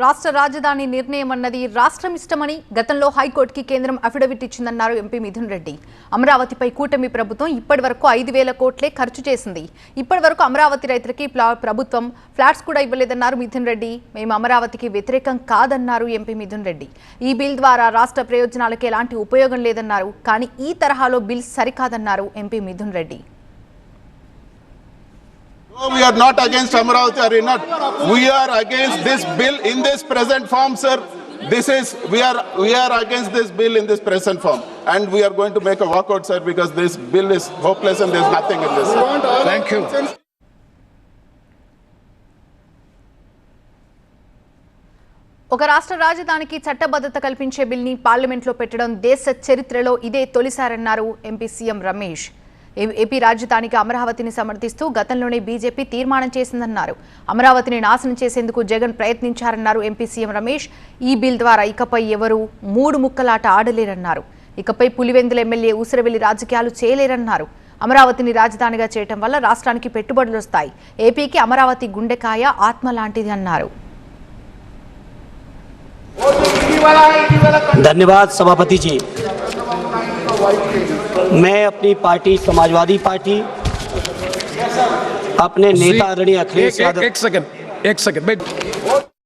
రాష్ట్ర రాజధాని నిర్ణయం అన్నది రాష్ట్రం ఇష్టమని గతంలో హైకోర్టుకి కేంద్రం అఫిడవిట్ ఇచ్చిందన్నారు ఎంపీ మిథున్ రెడ్డి. అమరావతిపై కూటమి ప్రభుత్వం ఇప్పటివరకు 5,000 కోట్లే ఖర్చు చేసింది. ఇప్పటివరకు అమరావతి రైతులకి ప్రభుత్వం ఫ్లాట్స్ కూడా ఇవ్వలేదన్నారు మిథున్ రెడ్డి. మేము అమరావతికి వ్యతిరేకం కాదన్నారు ఎంపీ మిథున్ రెడ్డి. ఈ బిల్ ద్వారా రాష్ట్ర ప్రయోజనాలకు ఎలాంటి ఉపయోగం లేదన్నారు. కానీ ఈ తరహాలో బిల్ సరికాదన్నారు MP Mithun Reddy. No, we are not against Amaravati Arena. We are against this bill in this present form, sir. We are against this bill in this present form, and we are going to make a walkout, sir, because this bill is hopeless and there is nothing in this. Thank you. ఒక రాష్ట్ర రాజధానికి చట్టబద్ధత కల్పించే బిల్ని పార్లమెంట్లో పెట్టడం దేశ చరిత్రలో ఇదే తొలిసారన్నారు ఎంపీ సీఎం రమేష్. ఏపీ రాజధానికి అమరావతిని సమర్థిస్తూ గతంలోనే బీజేపీ తీర్మానం చేసిందన్నారు. అమరావతిని నాశనం చేసేందుకు జగన్ ప్రయత్నించారన్నారు ఎంపీ సీఎం రమేష్. ఈ బిల్ ద్వారా ఇకపై ఎవరూ మూడు ముక్కలాట ఆడలేరన్నారు. ఇకపై పులివెందుల ఎమ్మెల్యే ఊసరవెల్లి రాజకీయాలు చేయలేరన్నారు. అమరావతిని రాజధానిగా చేయటం వల్ల రాష్ట్రానికి పెట్టుబడులు వస్తాయి. ఏపీకి అమరావతి గుండెకాయ ఆత్మ లాంటిది అన్నారు. धन्यवाद सभापति जी। मैं अपनी पार्टी समाजवादी पार्टी अपने नेता आदरणीय अखिलेश यादव एक सेकंड